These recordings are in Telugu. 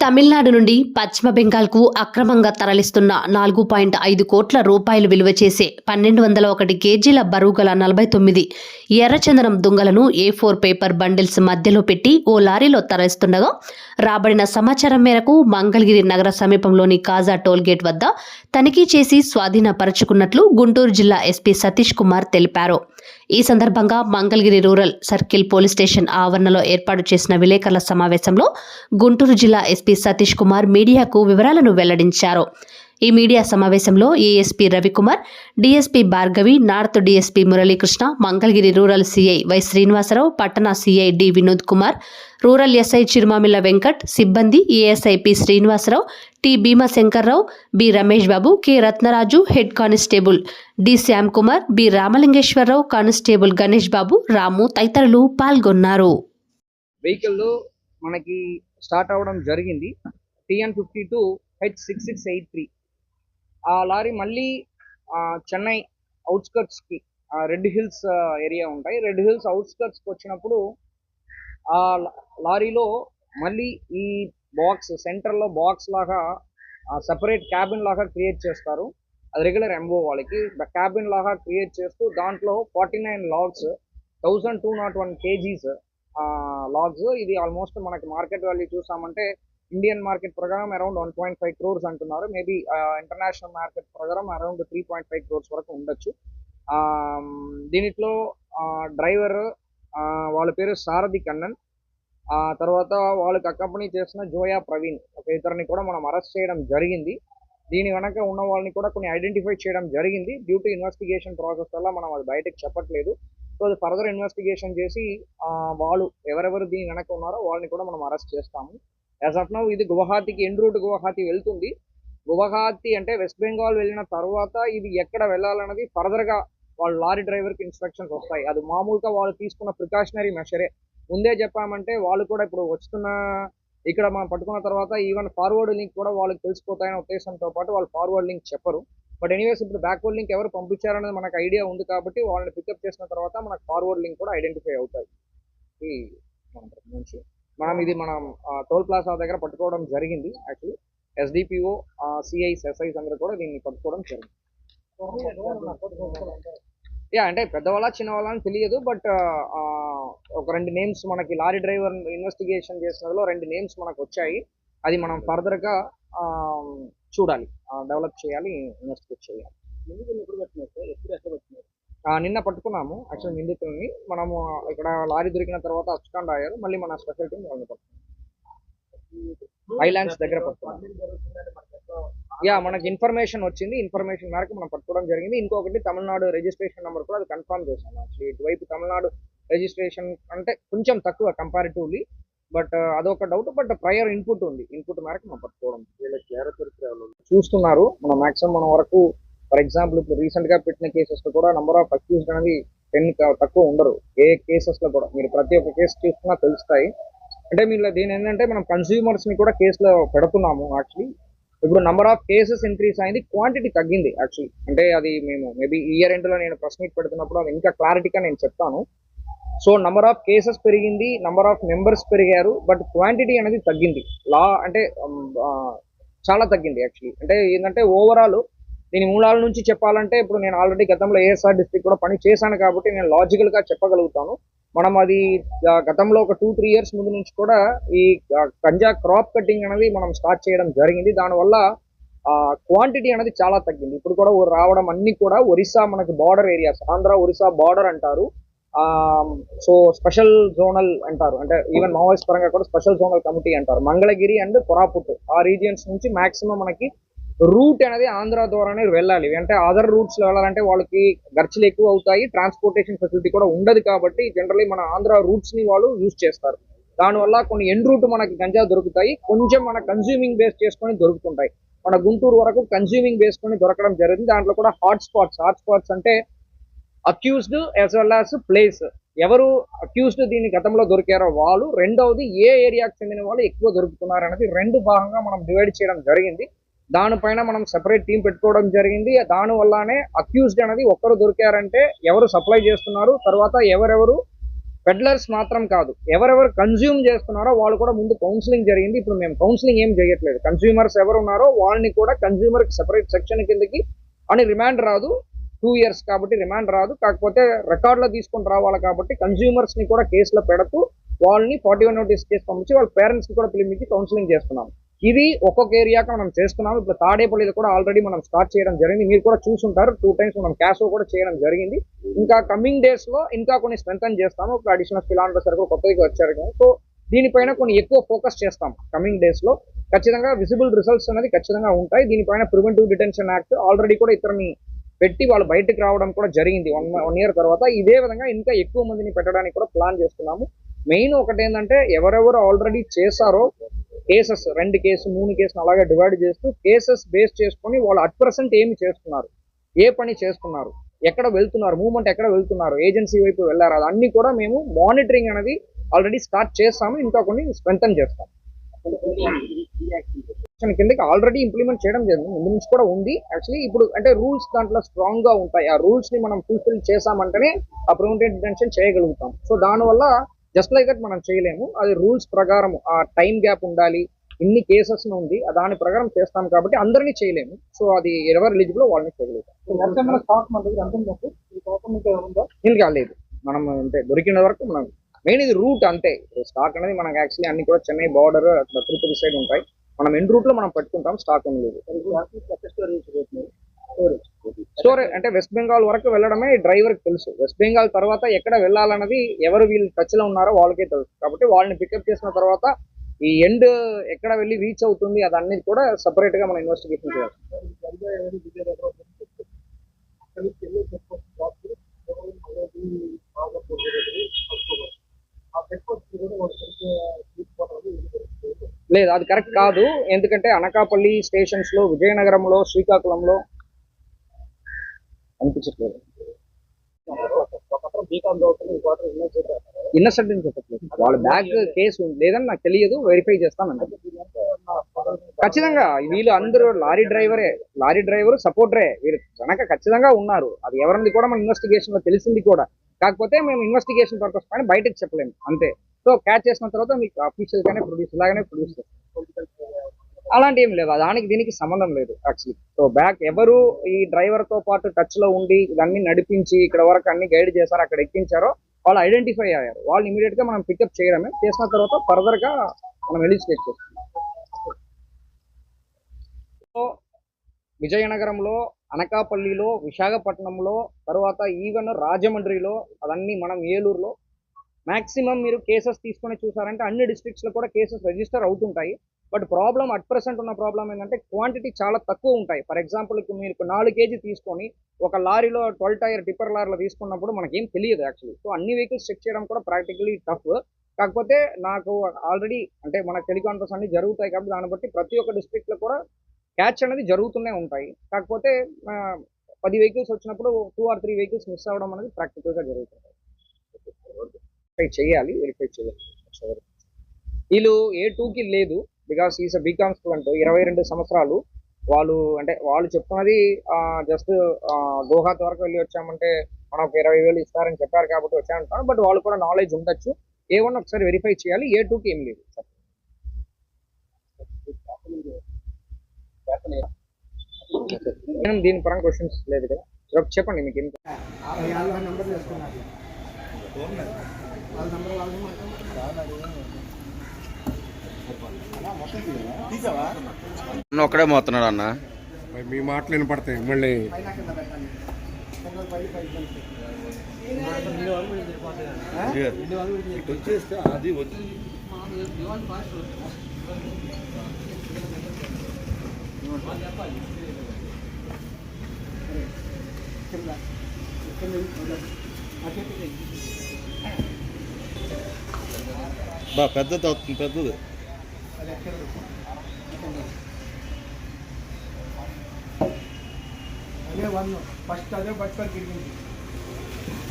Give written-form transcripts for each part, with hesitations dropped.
తమిళనాడు నుండి పశ్చిమ బెంగాల్కు అక్రమంగా తరలిస్తున్న 4.5 కోట్ల రూపాయలు విలువ చేసే 1201 కేజీల బరువుగల 49 ఎర్రచందనం దుంగలను A4 పేపర్ బండిల్స్ మధ్యలో పెట్టి ఓ లారీలో తరలిస్తుండగా రాబడిన సమాచారం మేరకు మంగళగిరి నగర సమీపంలోని కాజా టోల్గేట్ వద్ద తనిఖీ చేసి స్వాధీనపరుచుకున్నట్లు గుంటూరు జిల్లా ఎస్పీ సతీష్ కుమార్ తెలిపారు. ఈ సందర్భంగా Mangalagiri rural circle police station ఆవరణలో ఏర్పాటు చేసిన విలేకరుల సమావేశంలో గుంటూరు జిల్లా ఎస్పీ సతీష్ కుమార్ మీడియాకు వివరాలను వెల్లడించారు. ఈ మీడియా సమావేశంలో ASP Ravikumar, DSP Bhargavi, north DSP Muralikrishna, Mangalagiri rural CI Y Srinivasarao, పట్టణ CI D Vinod Kumar, rural SI Chirumamilla Venkat, సిబ్బంది ASI P Srinivasarao, T Bhimashankarrao, B Ramesh Babu, K Ratnaraju, head constable D Shyam Kumar, B Ramalingeswararao, constable Ganesh Babu, Ramu తదితరులు పాల్గొన్నారు. వెహికల్ మనకి స్టార్ట్ అవ్వడం జరిగింది. TN52 H6683 ఆ లారీ మళ్ళీ చెన్నై అవుట్స్కర్ట్స్కి రెడ్ హిల్స్ ఏరియా ఉంటాయి. రెడ్ హిల్స్ అవుట్స్కర్ట్స్కి వచ్చినప్పుడు ఆ లారీలో మళ్ళీ ఈ బాక్స్ సెంటర్లో బాక్స్ లాగా సపరేట్ క్యాబిన్ లాగా క్రియేట్ చేస్తారు. అది రెగ్యులర్ ఎంఓ వాళ్ళకి క్యాబిన్ లాగా క్రియేట్ చేస్తూ దాంట్లో 49 లాగ్స్ 1201 kgs లాగ్స్. ఇది ఆల్మోస్ట్ మనకి మార్కెట్ వాల్యూ చూసామంటే ఇండియన్ మార్కెట్ ప్రకారం అరౌండ్ 1.5 crores అంటున్నారు. మేబీ ఇంటర్నేషనల్ మార్కెట్ ప్రకారం అరౌండ్ 3.5 crores వరకు ఉండొచ్చు. దీనిలో డ్రైవర్ వాళ్ళ పేరు సారథి కన్నన్, తర్వాత వాళ్ళకి అకంపెనీ చేసిన జోయా ప్రవీణ్, ఒక ఇద్దరిని కూడా మనం అరెస్ట్ చేయడం జరిగింది. దీని వెనక ఉన్న వాళ్ళని కూడా కొన్ని ఐడెంటిఫై చేయడం జరిగింది. డ్యూ టు ఇన్వెస్టిగేషన్ ప్రాసెస్ వల్ల మనం అది బయటకు చెప్పట్లేదు. సో అది ఫర్దర్ ఇన్వెస్టిగేషన్ చేసి వాళ్ళు ఎవరెవరు దీని వెనక ఉన్నారో వాళ్ళని కూడా మనం అరెస్ట్ చేస్తాము. యాజ్ ఆఫ్ నౌ ఇది గువాహతికి ఎన్ రూట్ గువాహతి వెళ్తుంది. గువాహతి అంటే వెస్ట్ బెంగాల్ వెళ్ళిన తర్వాత ఇది ఎక్కడ వెళ్ళాలన్నది ఫర్దర్గా వాళ్ళ లారీ డ్రైవర్కి ఇన్స్ట్రక్షన్స్ వస్తాయి. అది మామూలుగా వాళ్ళు తీసుకున్న ప్రికాషనరీ మెషరే. ముందే చెప్పామంటే వాళ్ళు కూడా ఇప్పుడు వస్తున్న ఇక్కడ మనం పట్టుకున్న తర్వాత ఈవెన్ ఫార్వర్డ్ లింక్ కూడా వాళ్ళకి తెలిసిపోతాయనే ఉద్దేశంతో పాటు వాళ్ళు ఫార్వర్డ్ లింక్ చెప్పరు. బట్ ఎనీవేస్ ఇప్పుడు బ్యాక్వర్డ్ లింక్ ఎవరు పంపించారనేది మనకు ఐడియా ఉంది కాబట్టి వాళ్ళని పికప్ చేసిన తర్వాత మనకు ఫార్వర్డ్ లింక్ కూడా ఐడెంటిఫై అవుతాయి. ఈ నుంచి మనం టోల్ ప్లాజా దగ్గర పట్టుకోవడం జరిగింది. యాక్చువల్లీ ఎస్డిపిఓ, సిఐస్, ఎస్ఐస్ అందరూ కూడా దీన్ని పట్టుకోవడం జరిగింది. అంటే పెద్దవాళ్ళ చిన్నవాళ్ళ అని తెలియదు. బట్ ఒక 2 నేమ్స్ మనకి లారీ డ్రైవర్ ఇన్వెస్టిగేషన్ చేసినలో 2 నేమ్స్ మనకు వచ్చాయి. అది మనం ఫర్దర్గా చూడాలి, డెవలప్ చేయాలి, ఇన్వెస్టిగేట్ చేయాలి. నిన్న పట్టుకున్నాము యాక్చువల్ నిందితుల్ని. మనము ఇక్కడ లారీ దొరికిన తర్వాత అబ్స్కాండ్ అయ్యారు. మళ్ళీ మన స్పెషల్ టీం వాళ్ళని పట్టుకున్నాం. ఐలాండ్స్ దగ్గర పట్టుకున్నాం. మనకి ఇన్ఫర్మేషన్ వచ్చింది. ఇన్ఫర్మేషన్ మేరకు మనం పట్టుకోవడం జరిగింది. ఇంకొకటి తమిళనాడు రిజిస్ట్రేషన్ నెంబర్ కూడా అది కన్ఫర్మ్ చేశాను. యాక్చువల్లీ ఇటువైపు తమిళనాడు రిజిస్ట్రేషన్ అంటే కొంచెం తక్కువ కంపారిటివ్లీ. బట్ అదొక డౌట్. బట్ ప్రయర్ ఇన్పుట్ ఉంది. ఇన్పుట్ మేరకు మనం పట్టుకోవడం చూస్తున్నారు. మనం మాక్సిమం మన వరకు ఫర్ ఎగ్జాంపుల్ ఇప్పుడు రీసెంట్ గా పెట్టిన కేసెస్ లో కూడా నెంబర్ ఆఫ్ అక్యూజ్డ్ అనేది 10 తక్కువ ఉండరు. ఏ కేసెస్ లో కూడా మీరు ప్రతి ఒక్క కేసు చూసుకున్నా తెలుస్తాయి. అంటే మీరు దీని ఏంటంటే మనం కన్స్యూమర్స్ ని కూడా కేసులో పెడుతున్నాము. యాక్చువల్లీ ఇప్పుడు నెంబర్ ఆఫ్ కేసెస్ ఇంక్రీజ్ అయింది, క్వాంటిటీ తగ్గింది. యాక్చువల్లీ అంటే అది మేము మేబీ ఇయర్ ఎండ్ లో నేను ప్రెస్ మీట్ పెడుతున్నప్పుడు అది ఇంకా క్లారిటీగా నేను చెప్తాను. సో నెంబర్ ఆఫ్ కేసెస్ పెరిగింది, నెంబర్ ఆఫ్ మెంబర్స్ పెరిగారు, బట్ క్వాంటిటీ అనేది తగ్గింది. అంటే చాలా తగ్గింది. యాక్చువల్లీ అంటే ఏంటంటే ఓవరాల్ దీని మూలాల నుంచి చెప్పాలంటే ఇప్పుడు నేను ఆల్రెడీ గతంలో ఏఎస్ఆర్ డిస్ట్రిక్ట్ కూడా పని చేశాను కాబట్టి నేను లాజికల్గా చెప్పగలుగుతాను. మనం అది గతంలో ఒక 2-3 years ముందు నుంచి కూడా ఈ గంజా క్రాప్ కటింగ్ అనేది మనం స్టార్ట్ చేయడం జరిగింది. దానివల్ల క్వాంటిటీ అనేది చాలా తగ్గింది. ఇప్పుడు కూడా రావడం అన్ని కూడా ఒరిస్సా మనకి border areas, Andhra Orissa border అంటారు. సో స్పెషల్ జోనల్ అంటారు. అంటే ఈవెన్ మావోయిస్ట్ పరంగా కూడా స్పెషల్ జోనల్ కమిటీ అంటారు. మంగళగిరి అండ్ కొరాపుట్ ఆ రీజియన్స్ నుంచి మాక్సిమం మనకి రూట్ అనేది ఆంధ్ర ద్వారానే వెళ్ళాలి. అంటే అదర్ రూట్స్ లో వెళ్ళాలంటే వాళ్ళకి ఖర్చులు ఎక్కువ అవుతాయి, ట్రాన్స్పోర్టేషన్ ఫెసిలిటీ కూడా ఉండదు. కాబట్టి జనరల్లీ మన ఆంధ్ర రూట్స్ ని వాళ్ళు యూజ్ చేస్తారు. దానివల్ల కొన్ని ఎండ్ రూట్ మనకి గంజా దొరుకుతాయి, కొంచెం మన కన్స్యూమింగ్ బేస్ చేసుకొని దొరుకుతుంటాయి. మన గుంటూరు వరకు కన్స్యూమింగ్ బేస్కొని దొరకడం జరిగింది. దాంట్లో కూడా హాట్ స్పాట్స్ అంటే accused as well as place, ఎవరు అక్యూజ్డ్ దీని గతంలో దొరికారో వాళ్ళు, రెండవది ఏ ఏరియాకి చెందిన వాళ్ళు ఎక్కువ దొరుకుతున్నారు అనేది 2 భాగంగా మనం డివైడ్ చేయడం జరిగింది. దానిపైన మనం సెపరేట్ టీం పెట్టుకోవడం జరిగింది. దానివల్లనే అక్యూజ్డ్ అనేది ఒక్కరు దొరికారంటే ఎవరు సప్లై చేస్తున్నారు, తర్వాత ఎవరెవరు పెడ్లర్స్ మాత్రం కాదు, ఎవరెవరు కన్జ్యూమ్ చేస్తున్నారో వాళ్ళు కూడా ముందు కౌన్సిలింగ్ జరిగింది. ఇప్పుడు మేము కౌన్సిలింగ్ ఏం చేయట్లేదు. కన్స్యూమర్స్ ఎవరు ఉన్నారో వాళ్ళని కూడా కన్స్యూమర్ సెపరేట్ సెక్షన్ కిందకి అని రిమాండ్ రాదు, 2 years కాబట్టి రిమాండ్ రాదు. కాకపోతే రికార్డులో తీసుకొని రావాలి కాబట్టి కన్స్యూమర్స్ ని కూడా కేసులో పెడుతూ వాళ్ళని 41 నోటీస్ కేసు పంపించి వాళ్ళ పేరెంట్స్ కి కూడా పిలిపించి కౌన్సిలింగ్ చేస్తున్నాం. ఇది ఒక్కొక్క ఏరియాకి మనం చేస్తున్నాం. ఇప్పుడు తాడేపల్లిలో కూడా ఆల్రెడీ మనం స్టార్ట్ చేయడం జరిగింది. మీరు కూడా చూసుంటారు, 2 times మనం క్యాష్ కూడా చేయడం జరిగింది. ఇంకా కమింగ్ డేస్ లో ఇంకా కొన్ని స్ట్రెంథన్ చేస్తాము. ఇప్పుడు అడిషనల్ స్కిల్ ఆఫీసర్ కూడా కొత్తగా వచ్చారు. సో దీనిపైన కొన్ని ఎక్కువ ఫోకస్ చేస్తాం. కమింగ్ డేస్ లో ఖచ్చితంగా విజిబుల్ రిజల్ట్స్ అనేది ఖచ్చితంగా ఉంటాయి. దీనిపైన ప్రివెంటివ్ డిటెన్షన్ యాక్ట్ ఆల్రెడీ కూడా ఇతరుని పెట్టి వాళ్ళు బయటకు రావడం కూడా జరిగింది 1 year తర్వాత. ఇదే విధంగా ఇంకా ఎక్కువ మందిని పెట్టడానికి కూడా ప్లాన్ చేస్తున్నాము. మెయిన్ ఒకటి ఏంటంటే ఎవరెవరు ఆల్రెడీ చేశారో కేసెస్ 2 కేసు 3 కేసులు అలాగే డివైడ్ చేస్తూ కేసెస్ బేస్ చేసుకొని వాళ్ళు అట్ ప్రెసెంట్ ఏమి చేస్తున్నారు, ఏ పని చేస్తున్నారు, ఎక్కడ వెళ్తున్నారు, మూవ్మెంట్ ఎక్కడ వెళ్తున్నారు, ఏజెన్సీ వైపు వెళ్ళారు, అన్ని కూడా మేము మానిటరింగ్ అనేది ఆల్రెడీ స్టార్ట్ చేస్తాము. ఇంకా కొన్ని స్ట్రెంథన్ చేస్తాం. కిందకి ఆల్రెడీ ఇంప్లిమెంట్ చేయడం జరిగింది, ముందు నుంచి కూడా ఉంది. యాక్చువల్లీ ఇప్పుడు అంటే రూల్స్ దాంట్లో స్ట్రాంగ్ గా ఉంటాయి. ఆ రూల్స్ ని మనం ఫుల్ఫిల్ చేసామంటేనే ఆ ప్రివెంటివ్ డిటెన్షన్ చేయగలుగుతాం. సో దానివల్ల జస్ట్ లైక్ దట్ మనం చేయలేము. అది రూల్స్ ప్రకారం ఆ టైం గ్యాప్ ఉండాలి, ఇన్ని కేసెస్ ఉంది, దాని ప్రకారం చేస్తాం కాబట్టి అందరినీ చేయలేము. సో అది ఎవరు ఎలిజిబుల్ వాళ్ళని చేయగలుగుతాం. ఇంకా లేదు, మనం అంటే దొరికిన వరకు మనం మెయిన్ ఇది రూట్ అంతే. స్టాక్ అనేది మనకి యాక్చువల్లీ అన్ని కూడా చెన్నై బార్డర్ అట్లా తిరుపతి సైడ్ ఉంటాయి. మనం ఎన్ రూట్ లో మనం పట్టుకుంటాం, స్టాక్ ఏం లేదు. స్టోరేజ్ అంటే వెస్ట్ బెంగాల్ వరకు వెళ్ళడమే డ్రైవర్ కి తెలుసు. వెస్ట్ బెంగాల్ తర్వాత ఎక్కడ వెళ్ళాలన్నది ఎవరు వీళ్ళు టచ్ లో ఉన్నారో వాళ్ళకే తెలుసు. కాబట్టి వాళ్ళని పికప్ చేసిన తర్వాత ఈ ఎండ్ ఎక్కడ వెళ్ళి రీచ్ అవుతుంది అదన్నీ కూడా సపరేట్ గా మనం ఇన్వెస్టిగేషన్ చేయాలి. లేదు, అది కరెక్ట్ కాదు. ఎందుకంటే అనకాపల్లి స్టేషన్స్ లో, విజయనగరంలో, శ్రీకాకుళంలో అనిపించట్లేదు. ఇన్నసెంట్ అని చెప్పట్లేదు. వాళ్ళ బ్యాగ్ కేసు లేదని నాకు తెలియదు, వెరిఫై చేస్తానండి. ఖచ్చితంగా వీళ్ళు అందరూ లారీ డ్రైవర్ సపోర్టరే, వీళ్ళు కనుక ఖచ్చితంగా ఉన్నారు. అది ఎవరిది కూడా మన ఇన్వెస్టిగేషన్ లో తెలిసింది కూడా. కాకపోతే మేము ఇన్వెస్టిగేషన్ పర్పస్ పైన బయటకు చెప్పలేము అంతే. సో క్యాచ్ చేసిన తర్వాత మీకు అఫీషియల్ గానే ప్రొడ్యూస్ చేస్తాం. అలాంటి ఏం లేదు, దానికి దీనికి సంబంధం లేదు యాక్చువల్లీ. సో బ్యాక్ ఎవరు ఈ డ్రైవర్ తో పాటు టచ్ లో ఉండి ఇవన్నీ నడిపించి ఇక్కడ వరకు అన్ని గైడ్ చేశారో, అక్కడ ఎక్కించారో వాళ్ళు ఐడెంటిఫై అయ్యారు. వాళ్ళు ఇమీడియట్ గా మనం పికప్ చేయడమే. చేసిన తర్వాత ఫర్దర్ గా మనం ఎలిజిస్లేట్ చేస్తాం. సో విజయనగరంలో, అనకాపల్లిలో, విశాఖపట్నంలో, తర్వాత ఈవెన్ రాజమండ్రిలో, అవన్నీ మనం ఏలూరులో మాక్సిమం మీరు కేసెస్ తీసుకొని చూసారంటే అన్ని డిస్ట్రిక్ట్స్ లో కూడా కేసెస్ రిజిస్టర్ అవుతుంటాయి. బట్ ప్రాబ్లం అట్ ప్రెసెంట్ ఉన్న ప్రాబ్లం ఏంటంటే క్వాంటిటీ చాలా తక్కువ ఉంటాయి. ఫర్ ఎగ్జాంపుల్ మీరు 4 kg తీసుకొని ఒక లారీలో 12 టైర్ టిప్పర్ లారీలో తీసుకున్నప్పుడు మనకేం తెలియదు యాక్చువల్లీ. సో అన్ని వెహికల్స్ చెక్ చేయడం కూడా ప్రాక్టికలీ టఫ్. కాకపోతే నాకు ఆల్రెడీ అంటే మన టెలికాన్ఫరెన్స్ అన్ని జరుగుతాయి కాబట్టి దాన్ని బట్టి ప్రతి ఒక్క డిస్ట్రిక్ట్ లో కూడా క్యాచ్ అనేది జరుగుతూనే ఉంటాయి. కాకపోతే 10 vehicles వచ్చినప్పుడు 2 or 3 vehicles మిస్ అవ్వడం అనేది ప్రాక్టికల్ గా జరుగుతుంది. వెరిఫై చేయాలి. వీళ్ళు A2కి లేదు, బికాస్ ఈస్ బీకామ్ స్టూడెంట్, 22 సంవత్సరాలు. వాళ్ళు చెప్తున్నది జస్ట్ గోహాత్ వరకు వెళ్ళి వచ్చామంటే మనకు 20,000 ఇస్తారని చెప్పారు కాబట్టి వచ్చామంటారు. బట్ వాళ్ళు కూడా నాలెడ్జ్ ఉండొచ్చు. A1 ఒకసారి వెరిఫై చేయాలి. A2కి ఏం లేదు. దీని పరంగా క్వశ్చన్స్ లేదు కదా, చెప్పండి మీకు ఏం. ఒక్కడే మోతున్నాడు అన్న, మీ మాటలు వినపడతాయి మళ్ళీ. వచ్చేస్తే అది వచ్చి పెద్దది అవుతుంది, పెద్దది.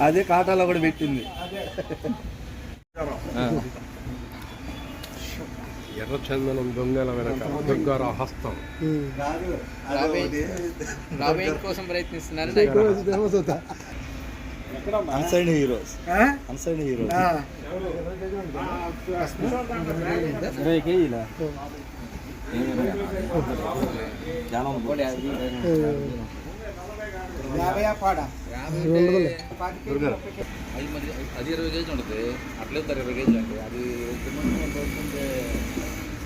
అదే కాటాలో కూడా పెట్టింది. ఎర్రచందనం దొంగల వెనక దుర్గార హస్తం కోసం ప్రయత్నిస్తున్నారు. అన్సైడ్ హీరోస్ అన్సైడ్ హీరోస్ 20 కేజీలా అది 20 కేజీలు ఉంటుంది అట్లే 20 కేజీలు అండి అది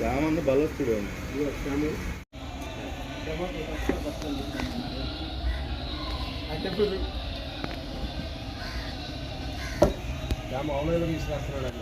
చామంది బలస్తుడు మామూలుగా తీసుకొస్తున్నాడు